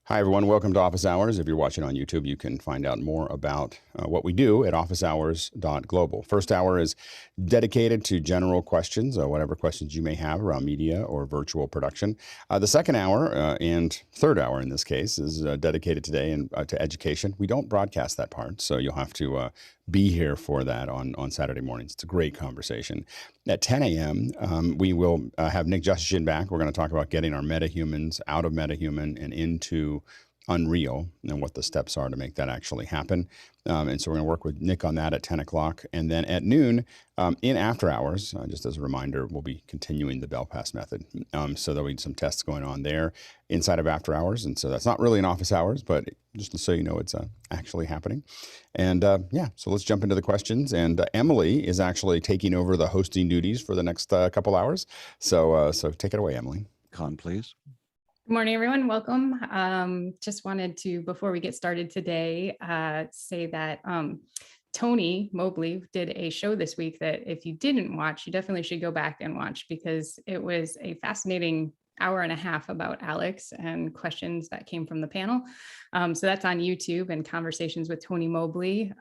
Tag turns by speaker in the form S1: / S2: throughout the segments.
S1: Hi, everyone. Welcome to Office Hours. If you're watching on YouTube, you can find out more about what we do at officehours.global. First hour is dedicated to general questions, whatever questions you may have around media or virtual production. The second hour and third hour in this case is dedicated today to education. We don't broadcast that part, so you'll have to be here for that on Saturday mornings. It's a great conversation. At 10 a.m., we will have Nick Jushchyshyn back. We're going to talk about getting our Metahumans out of Metahuman and into Unreal and what the steps are to make that actually happen. And so we're going to work with Nick on that at 10 o'clock. And then at noon, in after hours, just as a reminder, we'll be continuing the Belfast Method. So there'll be some tests going on there inside of after hours. And so that's not really an office hours, but just so you know, it's actually happening. And yeah, so let's jump into the questions. And Emily is actually taking over the hosting duties for the next couple hours. So take it away, Emily.
S2: Con, please.
S3: Good morning, everyone. Welcome. Just wanted to, before we get started today, say that Tony Mobley did a show this week that if you didn't watch, you definitely should go back and watch, because it was a fascinating hour and a half about Alex and questions that came from the panel. So that's on YouTube, and Conversations with Tony Mobley.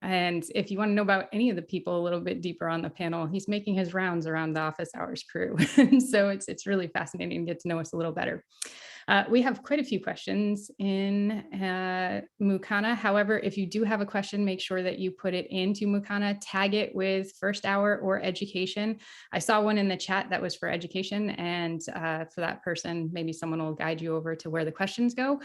S3: And if you want to know about any of the people a little bit deeper on the panel, he's making his rounds around the Office Hours crew. So it's really fascinating to get to know us a little better. We have quite a few questions in Mukana. However, if you do have a question, make sure that you put it into Mukana, tag it with first hour or education. I saw one in the chat that was for education, and for that person, maybe someone will guide you over to where the questions go,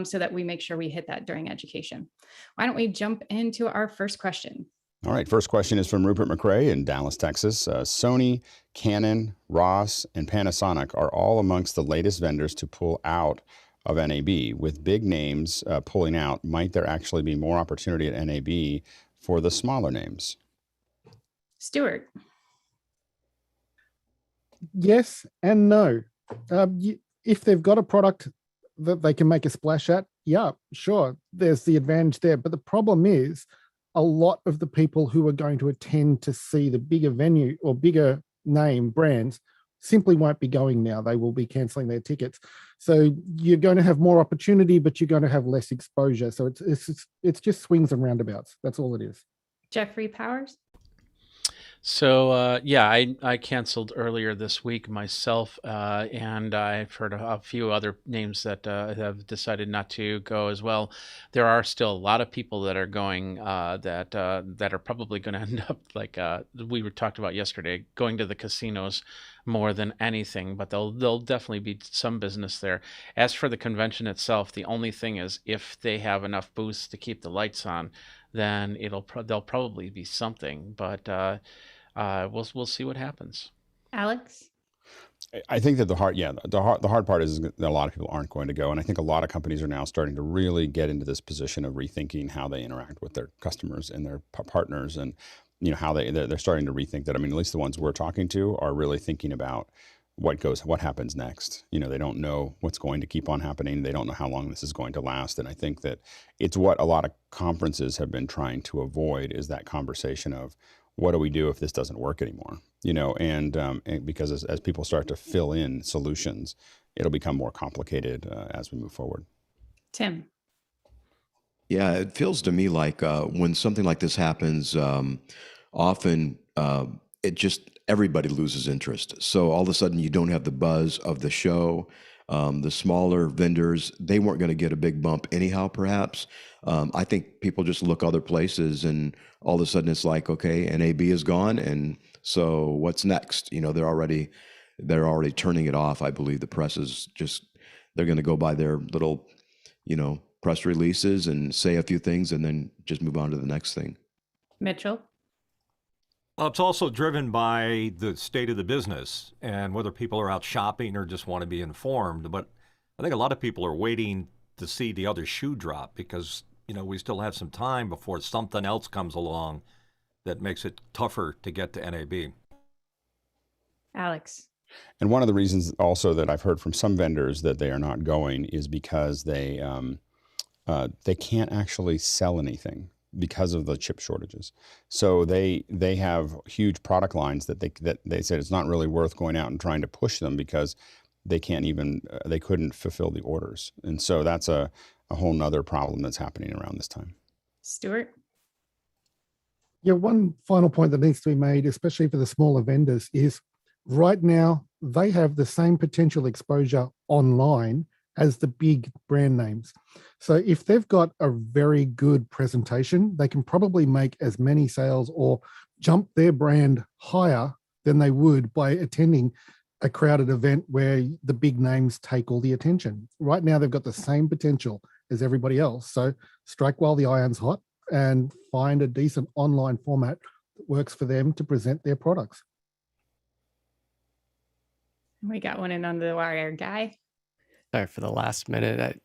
S3: so that we make sure we hit that during education. Why don't we jump into our first question?
S1: All right, first question is from Rupert McRae in Dallas, Texas. Sony, Canon, Ross, and Panasonic are all amongst the latest vendors to pull out of NAB. With big names pulling out, might there actually be more opportunity at NAB for the smaller names?
S3: Stuart.
S4: Yes and no. If they've got a product that they can make a splash at, yeah, sure, there's the advantage there. But the problem is, a lot of the people who are going to attend to see the bigger venue or bigger name brands simply won't be going now. They will be cancelling their tickets. So you're going to have more opportunity, but you're going to have less exposure. So it's just swings and roundabouts. That's all it is.
S3: Jeffrey Powers.
S5: So yeah, I canceled earlier this week myself, and I've heard a few other names that have decided not to go as well. There are still a lot of people that are going that are probably going to end up like we were talked about yesterday, going to the casinos more than anything. But there'll definitely be some business there. As for the convention itself, the only thing is if they have enough booths to keep the lights on, then there'll probably be something, but we'll see what happens.
S3: Alex?
S1: I think that the hard part is that a lot of people aren't going to go, and I think a lot of companies are now starting to really get into this position of rethinking how they interact with their customers and their partners, and how they're starting to rethink that. I mean, at least the ones we're talking to are really thinking about what happens next. They don't know what's going to keep on happening. They don't know how long this is going to last. And I think that it's what a lot of conferences have been trying to avoid, is that conversation of what do we do if this doesn't work anymore? And because as people start to fill in solutions, it'll become more complicated as we move forward.
S3: Tim.
S2: Yeah, it feels to me like when something like this happens, often everybody loses interest. So all of a sudden you don't have the buzz of the show. The smaller vendors, they weren't going to get a big bump anyhow, perhaps. I think people just look other places, and all of a sudden it's like, okay, NAB is gone, and so what's next? They're already turning it off. I believe the press is they're going to go by their little, press releases and say a few things and then just move on to the next thing.
S3: Mitchell.
S6: Well, it's also driven by the state of the business and whether people are out shopping or just want to be informed. But I think a lot of people are waiting to see the other shoe drop, because, we still have some time before something else comes along that makes it tougher to get to NAB.
S3: Alex.
S1: And one of the reasons also that I've heard from some vendors that they are not going is because they can't actually sell anything because of the chip shortages. So they have huge product lines that they said it's not really worth going out and trying to push them, because they can't even, they couldn't fulfill the orders. And so that's a whole nother problem that's happening around this time.
S3: Stuart?
S4: Yeah, one final point that needs to be made, especially for the smaller vendors, is right now they have the same potential exposure online as the big brand names. So if they've got a very good presentation, they can probably make as many sales or jump their brand higher than they would by attending a crowded event where the big names take all the attention. Right now, they've got the same potential as everybody else. So strike while the iron's hot and find a decent online format that works for them to present their products.
S3: We got one in on the wire, Guy.
S7: Sorry for the last minute.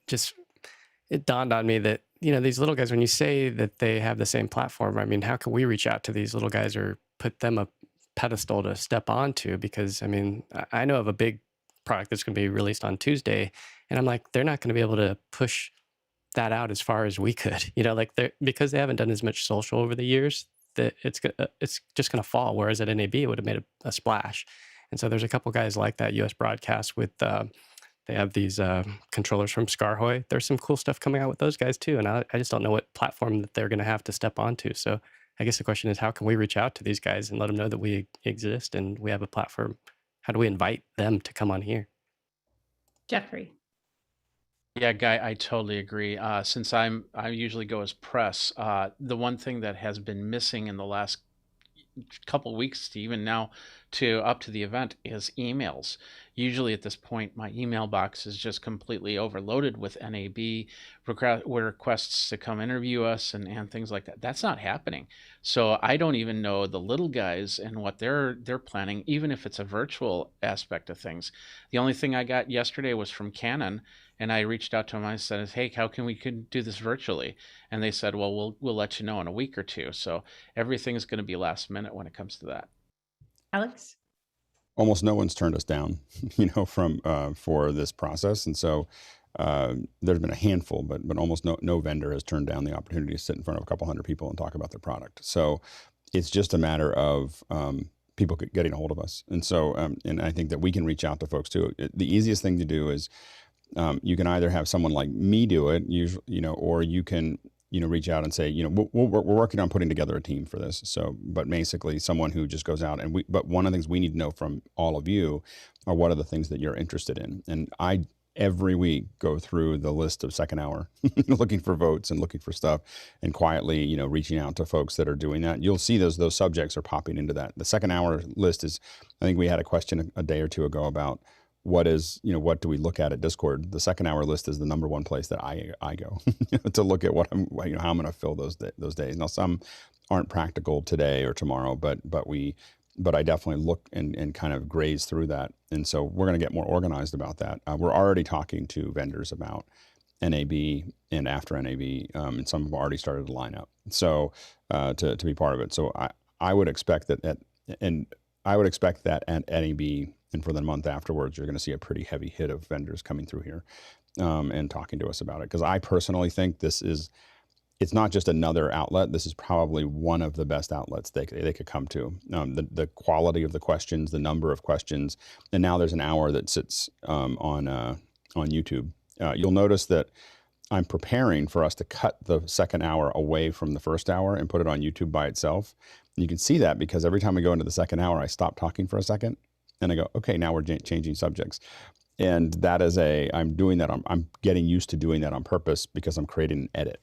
S7: It dawned on me that, these little guys, when you say that they have the same platform, I mean, how can we reach out to these little guys or put them a pedestal to step onto? Because, I mean, I know of a big product that's going to be released on Tuesday, and I'm like, they're not going to be able to push that out as far as we could, because they haven't done as much social over the years, that it's just going to fall. Whereas at NAB, it would have made a splash. And so there's a couple guys like that, US Broadcast with, they have these controllers from Scarhoy. There's some cool stuff coming out with those guys too. And I just don't know what platform that they're going to have to step onto. So I guess the question is, how can we reach out to these guys and let them know that we exist and we have a platform? How do we invite them to come on here?
S3: Jeffrey?
S5: Yeah, Guy, I totally agree. Since I usually go as press, the one thing that has been missing in the last couple weeks to even now to up to the event is emails. Usually at this point, my email box is just completely overloaded with NAB requests to come interview us and things like that. That's not happening. So I don't even know the little guys and what they're planning, even if it's a virtual aspect of things. The only thing I got yesterday was from Canon, and I reached out to them. I said, hey, how can we do this virtually? And they said, well, we'll let you know in a week or two. So everything's going to be last minute when it comes to that.
S3: Alex?
S1: Almost no one's turned us down, for this process. And so there's been a handful, but almost no vendor has turned down the opportunity to sit in front of a couple hundred people and talk about their product. So it's just a matter of people getting a hold of us. And so, and I think that we can reach out to folks too. The easiest thing to do is you can either have someone like me do it, usually, or you can, reach out and say, we're working on putting together a team for this. So, but basically someone who just goes out but one of the things we need to know from all of you are what are the things that you're interested in. And I, every week, go through the list of second hour, looking for votes and looking for stuff and quietly, reaching out to folks that are doing that. You'll see those subjects are popping into that. The second hour list is, I think we had a question a day or two ago about what do we look at Discord? The second hour list is the number one place that I go to look at what how I'm going to fill those days. Now some aren't practical today or tomorrow, but I definitely look and kind of graze through that. And so we're going to get more organized about that. We're already talking to vendors about NAB and after NAB, and some have already started to line up. So to be part of it. So I would expect that at NAB. And for the month afterwards, you're going to see a pretty heavy hit of vendors coming through here and talking to us about it. Because I personally think it's not just another outlet. This is probably one of the best outlets they could come to. The quality of the questions, the number of questions, and now there's an hour that sits on YouTube. You'll notice that I'm preparing for us to cut the second hour away from the first hour and put it on YouTube by itself. And you can see that because every time we go into the second hour, I stop talking for a second. And I go, okay, now we're changing subjects. And that is I'm doing that. I'm getting used to doing that on purpose because I'm creating an edit.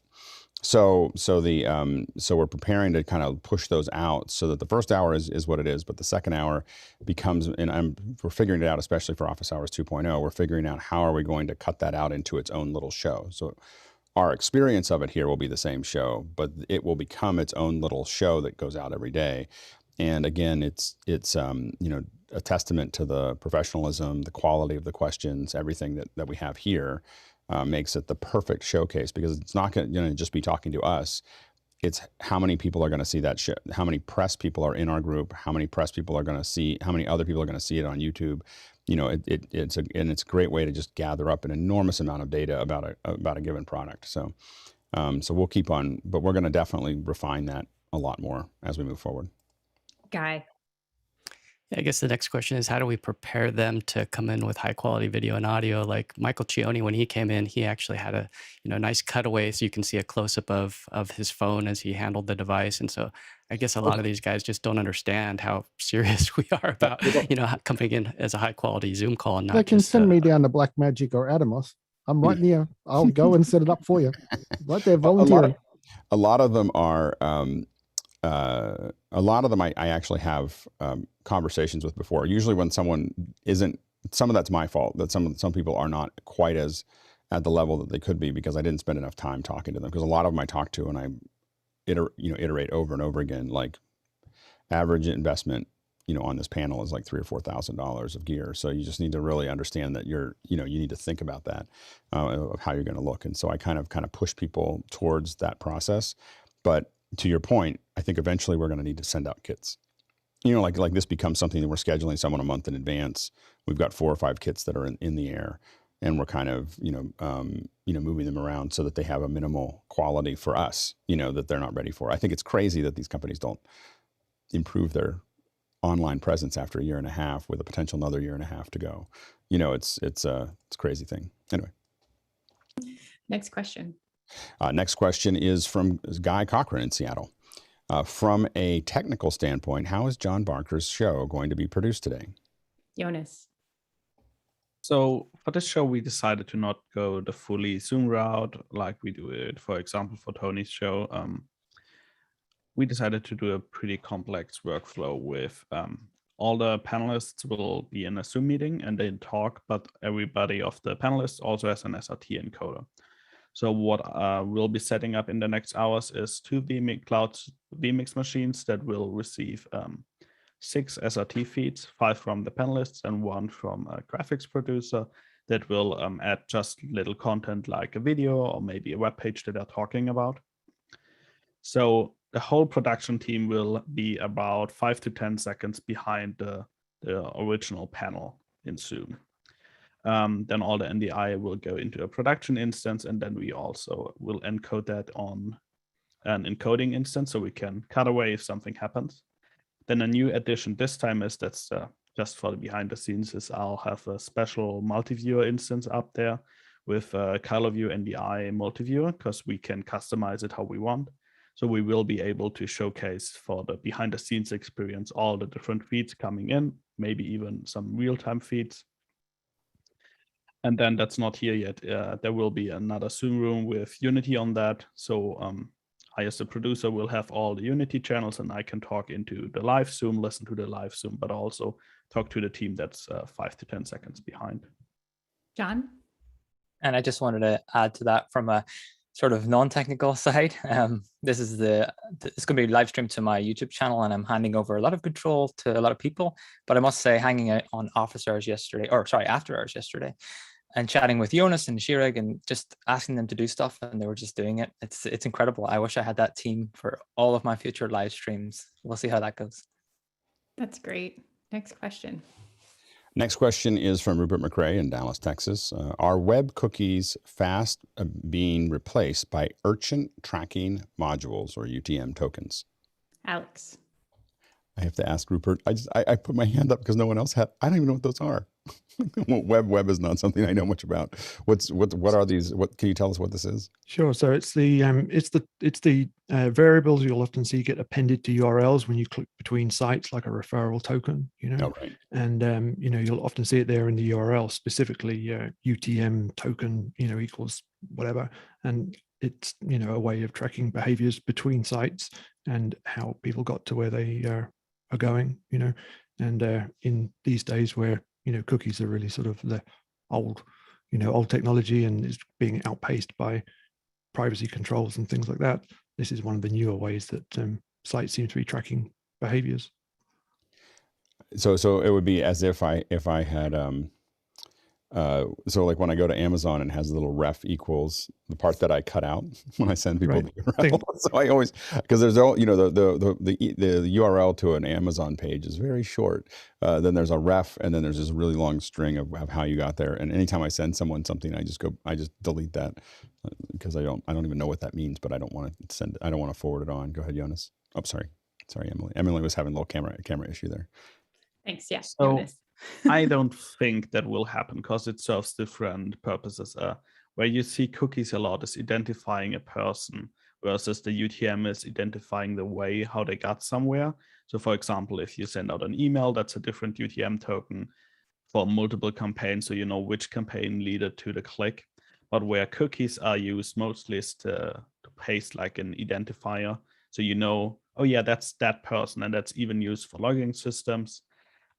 S1: So we're preparing to kind of push those out so that the first hour is what it is, but the second hour becomes, and we're figuring it out, especially for Office Hours 2.0, we're figuring out how are we going to cut that out into its own little show. So our experience of it here will be the same show, but it will become its own little show that goes out every day. And again, it's a testament to the professionalism, the quality of the questions, everything that we have here makes it the perfect showcase because it's not going to just be talking to us. It's how many people are going to see that show, how many press people are in our group, how many press people are going to see, how many other people are going to see it on YouTube. It's a great way to just gather up an enormous amount of data about a given product. So we'll keep on, but we're going to definitely refine that a lot more as we move forward.
S3: Guy.
S7: I guess the next question is, how do we prepare them to come in with high quality video and audio? Like Michael Cioni, when he came in, he actually had a nice cutaway, so you can see a close up of his phone as he handled the device. And so I guess a lot of these guys just don't understand how serious we are about coming in as a high quality Zoom call and not
S4: They can
S7: just
S4: send me down to Blackmagic or Atomos. I'm right near. I'll go and set it up for you. Right there, volunteering.
S1: A lot of them are. A lot of them I actually have conversations with before. Usually when someone isn't, some of that's my fault, that some people are not quite as at the level that they could be because I didn't spend enough time talking to them. Because a lot of them I talk to and I iterate over and over again, like average investment, on this panel is like $3,000 or $4,000 of gear. So you just need to really understand that you need to think about that, of how you're going to look. And so I kind of push people towards that process. But to your point, I think eventually we're going to need to send out kits. Like this becomes something that we're scheduling someone a month in advance. We've got 4 or 5 kits that are in the air, and we're kind of moving them around so that they have a minimal quality for us, that they're not ready for. I think it's crazy that these companies don't improve their online presence after a year and a half with a potential another year and a half to go. It's a crazy thing. Anyway.
S3: Next question.
S1: Next question is from Guy Cochran in Seattle. From a technical standpoint, how is John Barker's show going to be produced today?
S3: Jonas.
S8: So for this show, we decided to not go the fully Zoom route like we do it, for example, for Tony's show. We decided to do a pretty complex workflow with all the panelists will be in a Zoom meeting and they talk, but everybody of the panelists also has an SRT encoder. So what we'll be setting up in the next hours is 2 cloud Vmix machines that will receive 6 SRT feeds, 5 from the panelists and 1 from a graphics producer that will add just little content like a video or maybe a web page that they're talking about. So the whole production team will be about 5 to 10 seconds behind the original panel in Zoom. Then all the NDI will go into a production instance, and then we also will encode that on an encoding instance so we can cut away if something happens. Then a new addition this time is that's just for the behind the scenes is I'll have a special multi-viewer instance up there with color view NDI multi-viewer because we can customize it how we want. So we will be able to showcase for the behind the scenes experience all the different feeds coming in, maybe even some real-time feeds. And then that's not here yet. There will be another Zoom room with Unity on that. So I, as the producer, will have all the Unity channels and I can talk into the live Zoom, listen to the live Zoom, but also talk to the team that's 5 to 10 seconds behind.
S3: John?
S9: And I just wanted to add to that from a sort of non-technical side. This is it's going to be live streamed to my YouTube channel, and I'm handing over a lot of control to a lot of people. But I must say, hanging out on after hours yesterday, and chatting with Jonas and Chirag and just asking them to do stuff, and they were just doing it. It's incredible. I wish I had that team for all of my future live streams. We'll see how that goes.
S3: That's great. Next question.
S1: Next question is from Rupert McRae in Dallas, Texas. Are web cookies fast being replaced by Urchin Tracking Modules or UTM tokens?
S3: Alex.
S1: I have to ask Rupert. I put my hand up because no one else had. I don't even know what those are. Web is not something I know much about. What are these? What can you tell us what this is?
S10: Sure. So it's the variables you'll often see get appended to URLs when you click between sites, like a referral token.
S1: Oh, right.
S10: And you'll often see it there in the URL, specifically UTM token equals whatever, and it's a way of tracking behaviors between sites and how people got to where they are going. And in these days where cookies are really sort of the old technology and is being outpaced by privacy controls and things like that. This is one of the newer ways that sites seem to be tracking behaviors.
S1: So it would be as if I had so like when I go to Amazon and it has a little ref equals the part that I cut out when I send people the URL. So I always, because there's all, the URL to an Amazon page is very short. Then there's a ref, and then there's this really long string of how you got there. And anytime I send someone something, I just delete that because I don't even know what that means, but I don't want to forward it on. Go ahead, Jonas. Oh, sorry, Emily. Emily was having a little camera issue there.
S3: Thanks. Yeah,
S8: So
S3: Jonas.
S8: I don't think that will happen because it serves different purposes. Where you see cookies a lot is identifying a person versus the UTM is identifying the way how they got somewhere. So for example, if you send out an email, that's a different UTM token for multiple campaigns, so you know which campaign led to the click. But where cookies are used mostly is to paste like an identifier. So you know, oh yeah, that's that person, and that's even used for logging systems.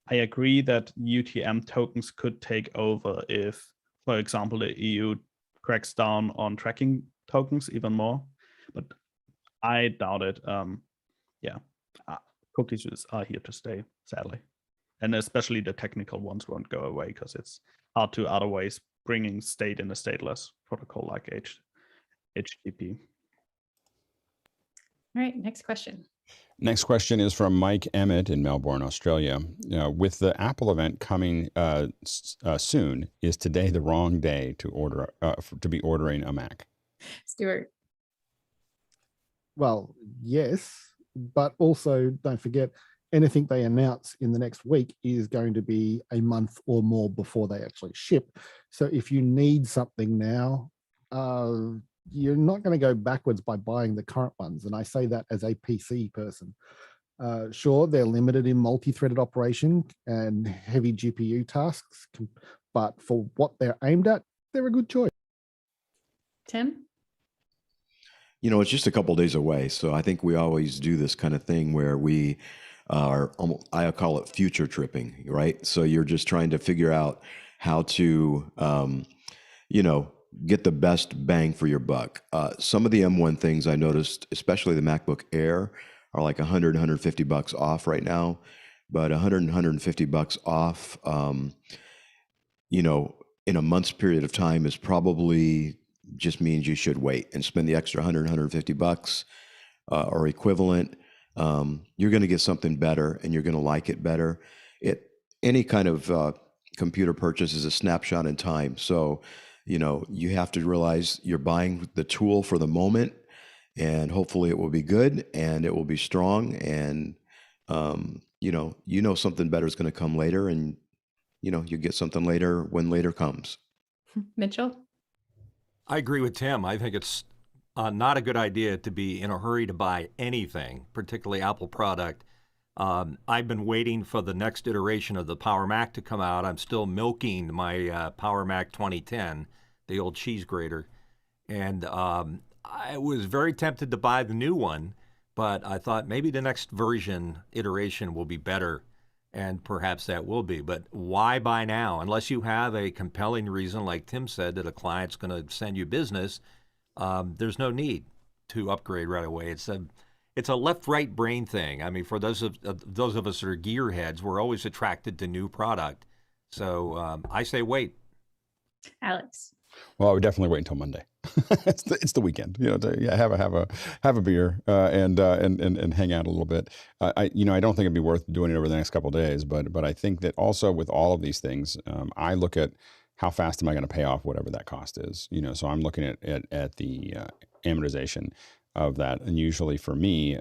S8: I agree that UTM tokens could take over if, for example, the EU cracks down on tracking tokens even more, but I doubt it. Cookies are here to stay, sadly. And especially the technical ones won't go away because it's hard to otherwise bringing state in a stateless protocol like HTTP.
S3: All right, next question.
S1: Next question is from Mike Emmett in Melbourne, Australia. With the Apple event coming soon, is today the wrong day to order to be ordering a Mac?
S3: Stuart.
S4: Well, yes, but also don't forget, anything they announce in the next week is going to be a month or more before they actually ship. So if you need something now, you're not going to go backwards by buying the current ones. And I say that as a PC person. Sure, they're limited in multi-threaded operation and heavy GPU tasks, but for what they're aimed at, they're a good choice.
S3: Tim?
S2: You know, it's just a couple days away. So I think we always do this kind of thing where we are, I call it future tripping, right? So you're just trying to figure out how to, get the best bang for your buck. Some of the M1 things I noticed, especially the MacBook Air, are like $100, $150 off right now. But $100, $150 off, in a month's period of time is probably just means you should wait and spend the extra $100, $150 or equivalent. You're going to get something better and you're going to like it better. Any kind of computer purchase is a snapshot in time. So, you have to realize you're buying the tool for the moment, and hopefully it will be good and it will be strong. And, something better is going to come later, and, you get something later when later comes.
S3: Mitchell?
S6: I agree with Tim. I think it's not a good idea to be in a hurry to buy anything, particularly Apple product. I've been waiting for the next iteration of the Power Mac to come out. I'm still milking my Power Mac 2010, the old cheese grater. And I was very tempted to buy the new one, but I thought maybe the next iteration will be better, and perhaps that will be. But why buy now? Unless you have a compelling reason, like Tim said, that a client's going to send you business, there's no need to upgrade right away. It's a left-right brain thing. I mean, for those of us that are gearheads, we're always attracted to new product. So I say wait.
S3: Alex?
S1: Well, I would definitely wait until Monday. it's the weekend, have a beer and hang out a little bit. I don't think it'd be worth doing it over the next couple of days, but I think that also with all of these things, I look at how fast am I going to pay off whatever that cost is. So I'm looking at the amortization of that, and usually for me,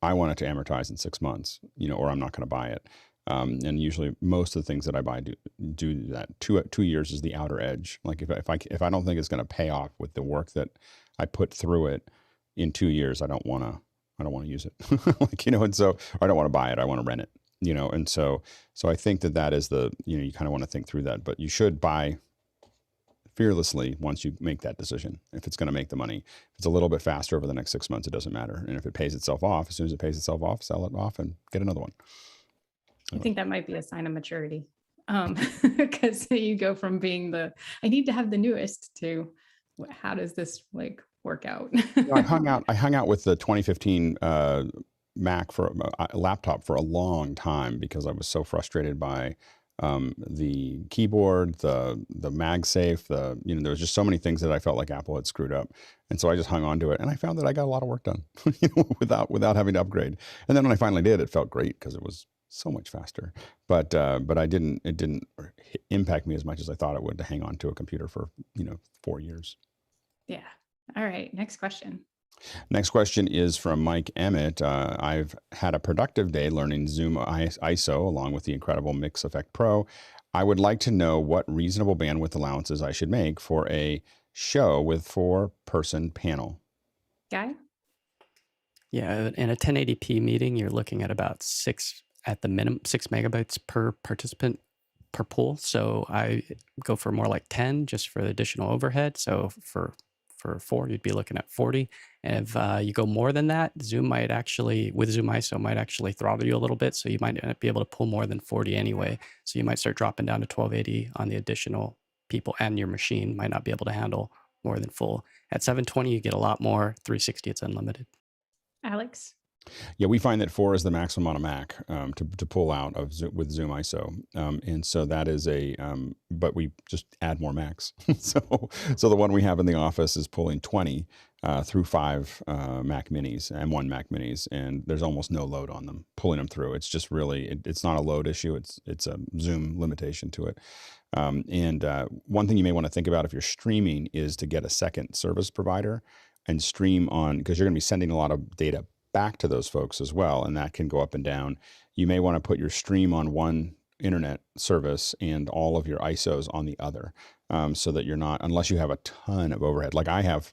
S1: I want it to amortize in 6 months, or I'm not going to buy it. And usually most of the things that I buy do that. 2 years is the outer edge. Like if I don't think it's going to pay off with the work that I put through it in 2 years, I don't want to use it. And so I don't want to buy it. I want to rent it. And so I think that is you kind of want to think through that, but you should buy fearlessly once you make that decision. If it's going to make the money, if it's a little bit faster over the next 6 months, it doesn't matter. And if it pays itself off, as soon as it pays itself off, sell it off and get another one.
S3: I think that might be a sign of maturity, because you go from being I need to have the newest to how does this work out?
S1: I hung out with the 2015 Mac for a laptop for a long time because I was so frustrated by the keyboard, the MagSafe, there was just so many things that I felt like Apple had screwed up, and so I just hung on to it, and I found that I got a lot of work done, without having to upgrade. And then when I finally did, it felt great because it was so much faster. But it didn't impact me as much as I thought it would to hang on to a computer for 4 years.
S3: Yeah. All right. Next question.
S1: Next question is from Mike Emmett. I've had a productive day learning Zoom ISO along with the incredible MixEffect Pro. I would like to know what reasonable bandwidth allowances I should make for a show with 4-person panel.
S3: Guy?
S7: Yeah, in a 1080p meeting, you're looking at about 6 megabytes per participant per pool. So I go for more like 10 just for the additional overhead. So for 4, you'd be looking at 40. And if you go more than that, Zoom might actually, with Zoom ISO, might actually throttle you a little bit. So you might not be able to pull more than 40 anyway. So you might start dropping down to 1280 on the additional people, and your machine might not be able to handle more than full. At 720, you get a lot more. 360, it's unlimited.
S3: Alex?
S1: Yeah, we find that 4 is the maximum on a Mac to pull out of with Zoom ISO, and so that is but we just add more Macs. so the one we have in the office is pulling 20 through 5 Mac Minis and 1 Mac Minis, and there's almost no load on them pulling them through. It's just really it's not a load issue. It's a Zoom limitation to it. And one thing you may want to think about if you're streaming is to get a second service provider and stream on, because you're going to be sending a lot of data back to those folks as well, and that can go up and down. You may want to put your stream on one internet service and all of your ISOs on the other, so that you're not, unless you have a ton of overhead. Like I have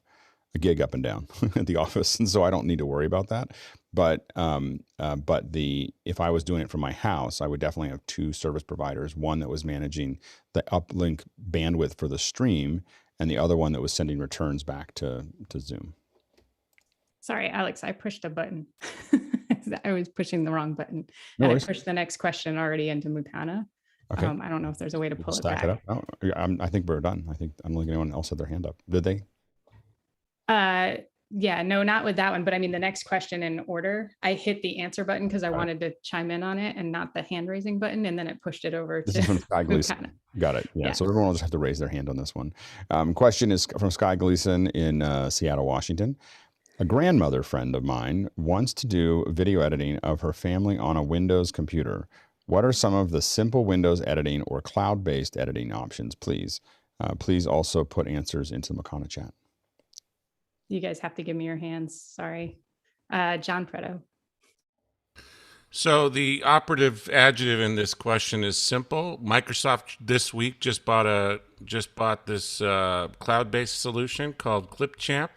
S1: a gig up and down at the office, and so I don't need to worry about that. But if I was doing it from my house, I would definitely have 2 service providers, one that was managing the uplink bandwidth for the stream, and the other one that was sending returns back to Zoom.
S3: Sorry, Alex, I pushed a button. I was pushing the wrong button.
S1: No
S3: and
S1: worries.
S3: I pushed the next question already into Mukana.
S1: Okay.
S3: I don't know if there's a way to pull it
S1: Stack
S3: back.
S1: it up. Oh, I think we're done. I don't think anyone else had their hand up. Did they?
S3: Yeah, no, not with that one. But I mean, the next question in order, I hit the answer button because I wanted to chime in on it and not the hand raising button. And then it pushed it over
S1: This
S3: to
S1: is from Sky Gleason.
S3: Mukana.
S1: Got it. Yeah.
S3: Yeah.
S1: So everyone will just have to raise their hand on this one. Question is from Sky Gleason in Seattle, Washington. A grandmother friend of mine wants to do video editing of her family on a Windows computer. What are some of the simple Windows editing or cloud-based editing options, please? Please also put answers into the Mukana Chat.
S3: You guys have to give me your hands. Sorry. John Preto.
S11: So the operative adjective in this question is simple. Microsoft this week just bought this cloud-based solution called Clipchamp,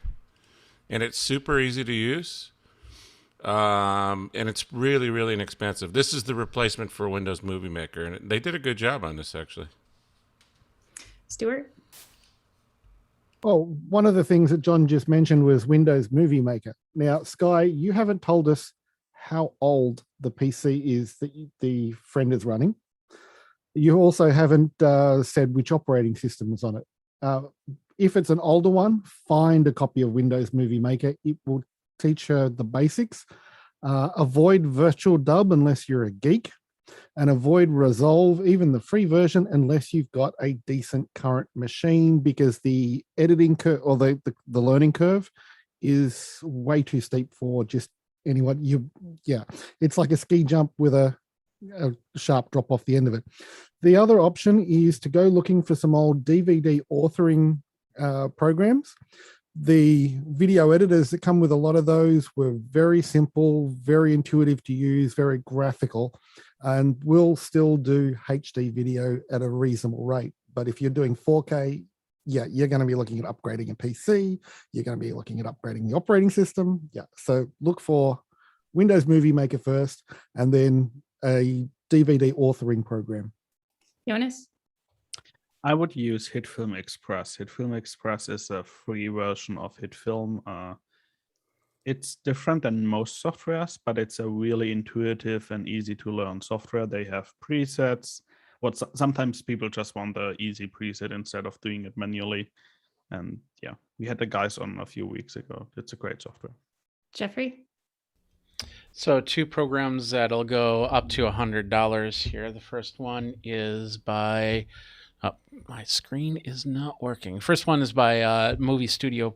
S11: and it's super easy to use, and it's really, really inexpensive. This is the replacement for Windows Movie Maker, and they did a good job on this, actually.
S3: Stuart?
S4: Well, one of the things that John just mentioned was Windows Movie Maker. Now, Sky, you haven't told us how old the PC is that the friend is running. You also haven't said which operating system is on it. If it's an older one, find a copy of Windows Movie Maker. It will teach her the basics. Avoid Virtual Dub unless you're a geek, and avoid Resolve, even the free version, unless you've got a decent current machine, because the editing curve or the learning curve is way too steep for just anyone. It's like a ski jump with a sharp drop off the end of it. The other option is to go looking for some old DVD authoring programs. The video editors that come with a lot of those were very simple, very intuitive to use, very graphical, and will still do HD video at a reasonable rate. But if you're doing 4K, you're going to be looking at upgrading a PC. You're going to be looking at upgrading the operating system. So look for Windows Movie Maker first, and then a DVD authoring program.
S3: Jonas?
S8: I would use HitFilm Express. HitFilm Express is a free version of HitFilm. It's different than most softwares, but it's a really intuitive and easy to learn software. They have presets. Sometimes people just want the easy preset instead of doing it manually. And we had the guys on a few weeks ago. It's a great software.
S3: Jeffrey?
S5: So 2 programs that'll go up to $100 here. The first one is by... Oh, my screen is not working. First one is by Movie Studio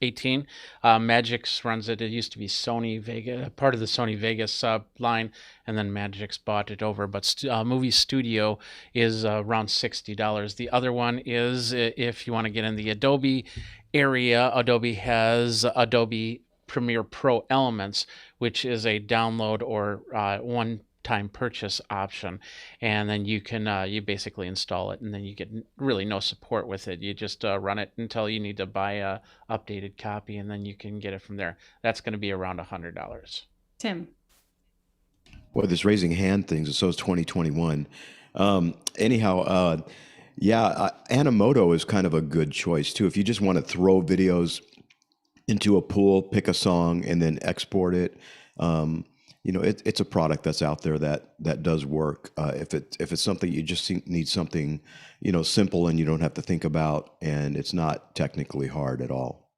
S5: 18. Magix runs it. It used to be Sony Vegas, part of the Sony Vegas line, and then Magix bought it over. But Movie Studio is around $60. The other one is, if you want to get in the Adobe area, Adobe has Adobe Premiere Pro Elements, which is a download or one-time purchase option, and then you can you basically install it, and then you get really no support with it. You just run it until you need to buy a updated copy, and then you can get it from there. That's going to be around $100.
S3: Tim.
S2: Well, this raising hand things, so is 2021. Anyhow, yeah, Animoto is kind of a good choice too. If you just want to throw videos into a pool, pick a song, and then export it. You know, it's a product that's out there that does work. If it's something you just need something, you know, simple and you don't have to think about, and it's not technically hard at all.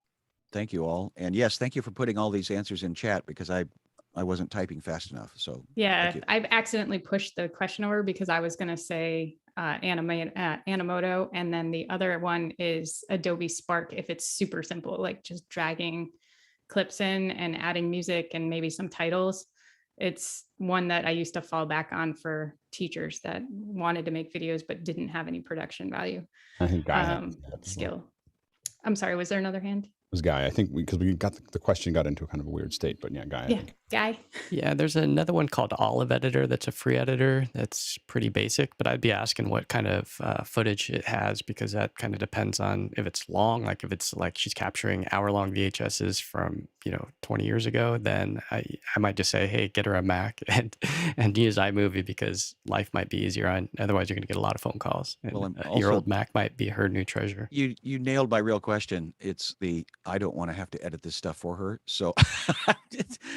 S12: Thank you all, and yes, thank you for putting all these answers in chat because I wasn't typing fast enough. So
S3: yeah, I've accidentally pushed the question over because I was going to say Animoto, and then the other one is Adobe Spark if it's super simple, like just dragging clips in and adding music and maybe some titles. It's one that I used to fall back on for teachers that wanted to make videos but didn't have any production value.
S1: I think Guy
S3: skill. I'm sorry, was there another hand?
S1: It was Guy. I think because we got the question got into a kind of a weird state, but yeah, Guy.
S3: Yeah, Guy.
S7: Yeah, there's another one called Olive Editor that's a free editor that's pretty basic, but I'd be asking what kind of footage it has, because that kind of depends on if it's long, like if it's like she's capturing hour-long VHSs from, 20 years ago, then I might just say, hey, get her a Mac and use iMovie, because life might be easier on, otherwise you're going to get a lot of phone calls. And your old Mac might be her new treasure.
S12: You nailed my real question. It's I don't want to have to edit this stuff for her. So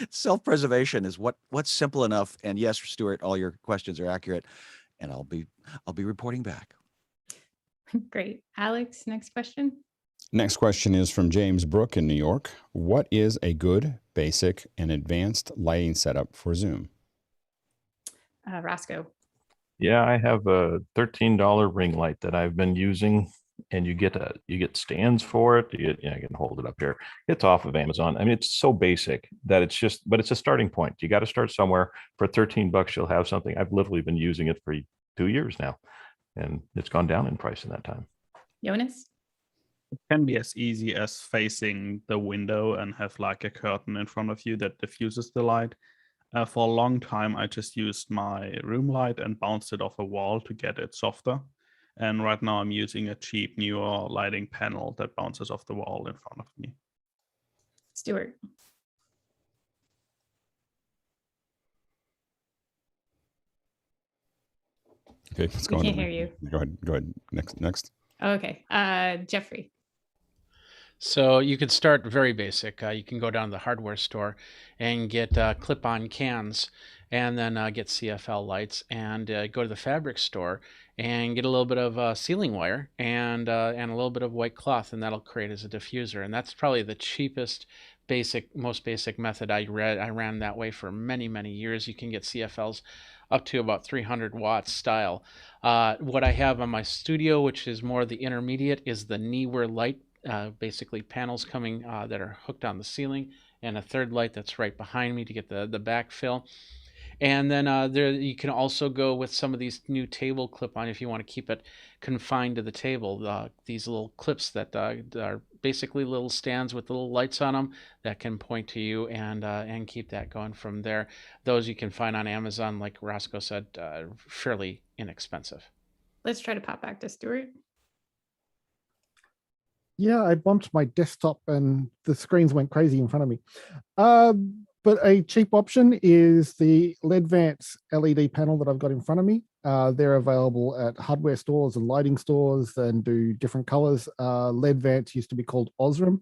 S12: self-preservation is what's simple enough. And yes, Stuart, all your questions are accurate, and I'll be reporting back.
S3: Great. Alex, next question.
S1: Next question is from James Brook in New York. What is a good, basic, and advanced lighting setup for Zoom?
S3: Roscoe.
S13: Yeah, I have a $13 ring light that I've been using, and you get stands for it. I can hold it up here. It's off of Amazon. I mean, it's so basic that but it's a starting point. You got to start somewhere. For $13, you'll have something. I've literally been using it for 2 years now, and it's gone down in price in that time.
S3: Jonas?
S8: It can be as easy as facing the window and have like a curtain in front of you that diffuses the light. For a long time, I just used my room light and bounced it off a wall to get it softer. And right now I'm using a cheap, newer lighting panel that bounces off the wall in front of me.
S3: Stuart.
S1: Okay, let's go on.
S3: I can't hear you.
S1: Go ahead. Next.
S3: Okay. Jeffrey.
S5: So you could start very basic. You can go down to the hardware store and get clip-on cans, and then get CFL lights, and go to the fabric store and get a little bit of ceiling wire and a little bit of white cloth, and that'll create as a diffuser. And that's probably the cheapest, most basic method. I ran that way for many, many years. You can get CFLs up to about 300 watts style. What I have on my studio, which is more the intermediate, is the Neewer light. Basically panels coming that are hooked on the ceiling, and a third light that's right behind me to get the backfill. And then you can also go with some of these new table clip-on if you want to keep it confined to the table. These little clips that are basically little stands with little lights on them that can point to you and keep that going from there. Those you can find on Amazon, like Roscoe said, fairly inexpensive.
S3: Let's try to pop back to Stuart.
S4: Yeah, I bumped my desktop and the screens went crazy in front of me. But a cheap option is the LEDvance LED panel that I've got in front of me. They're available at hardware stores and lighting stores and do different colors. LEDvance used to be called Osram.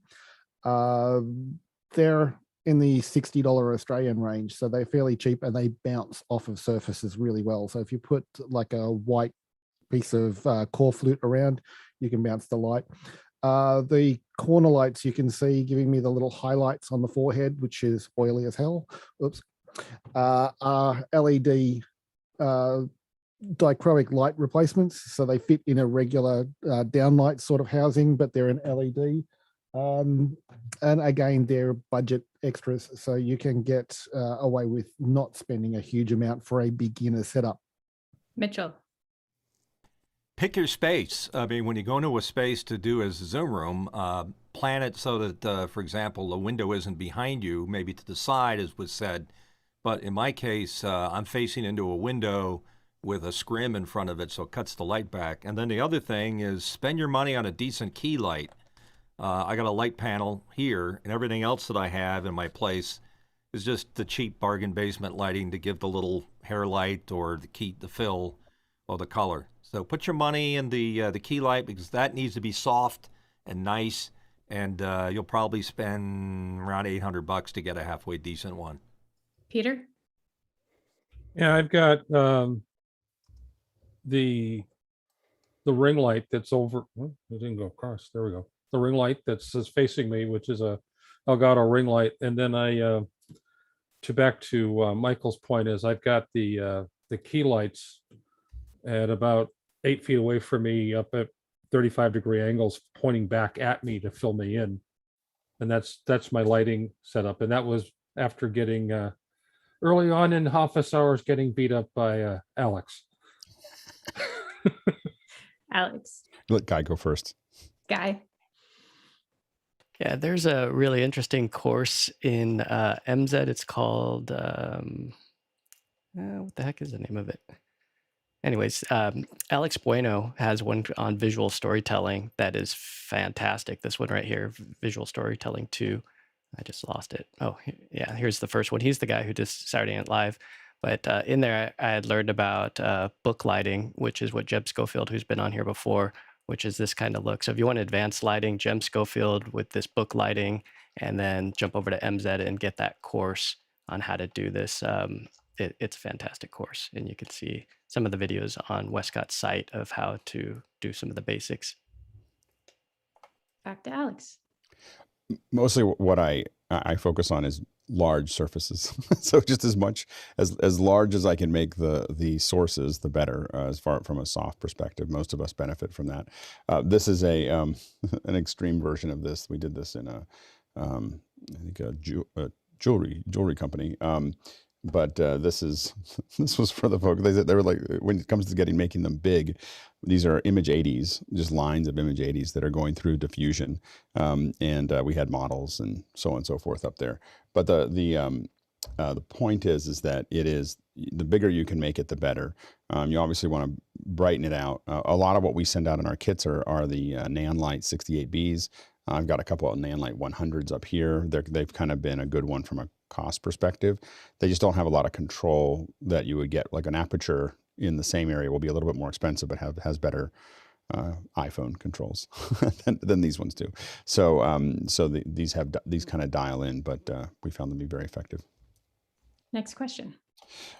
S4: They're in the $60 Australian range, so they're fairly cheap and they bounce off of surfaces really well. So if you put like a white piece of core flute around, you can bounce the light. The corner lights you can see giving me the little highlights on the forehead, which is oily as hell. Oops. Are LED dichroic light replacements. So they fit in a regular downlight sort of housing, but they're an LED. And again, they're budget extras, so you can get away with not spending a huge amount for a beginner setup.
S3: Mitchell.
S6: Pick your space. I mean, when you go into a space to do a Zoom room, plan it so that, for example, the window isn't behind you, maybe to the side, as was said. But in my case, I'm facing into a window with a scrim in front of it, so it cuts the light back. And then the other thing is spend your money on a decent key light. I got a light panel here, and everything else that I have in my place is just the cheap bargain basement lighting to give the little hair light or the fill or the color. So put your money in the key light, because that needs to be soft and nice, and you'll probably spend around $800 to get a halfway decent one.
S3: Peter?
S14: Yeah, I've got the ring light that's over. It didn't go across. There we go. The ring light that's facing me, which is a Elgato ring light, and then back to Michael's point is I've got the key lights at about 8 feet away from me, up at 35-degree angles, pointing back at me to fill me in, and that's my lighting setup. And that was after getting early on in office hours getting beat up by Alex.
S3: Alex.
S1: Let Guy go first.
S3: Guy.
S7: Yeah, there's a really interesting course in MZ. It's called, what the heck is the name of it? Anyways, Alex Bueno has one on visual storytelling that is fantastic. This one right here, Visual Storytelling 2. I just lost it. Oh, yeah, here's the first one. He's the guy who does Saturday Night Live. But in there, I had learned about book lighting, which is what Jeb Schofield, who's been on here before, which is this kind of look. So if you want advanced lighting, Jem Schofield with this book lighting, and then jump over to MZ and get that course on how to do this. It's a fantastic course, and you can see some of the videos on Westcott's site of how to do some of the basics.
S3: Back to Alex.
S1: Mostly what I focus on is large surfaces. So just as much as large as I can make the sources, the better, as far from a soft perspective. Most of us benefit from that. This is a an extreme version of this. We did this in I think a jewelry company. But this was for the folks. They were like, when it comes to making them big, these are image 80s, just lines of image 80s that are going through diffusion, and we had models and so on and so forth up there. But the point is that it is, the bigger you can make it, the better. You obviously want to brighten it out. A lot of what we send out in our kits are the Nanlite 68Bs. I've got a couple of Nanlite 100s up here. They've kind of been a good one from a cost perspective. They just don't have a lot of control that you would get. Like an aperture in the same area will be a little bit more expensive, but has better iPhone controls than these ones do. So these kind of dial in, but we found them to be very effective.
S3: Next question.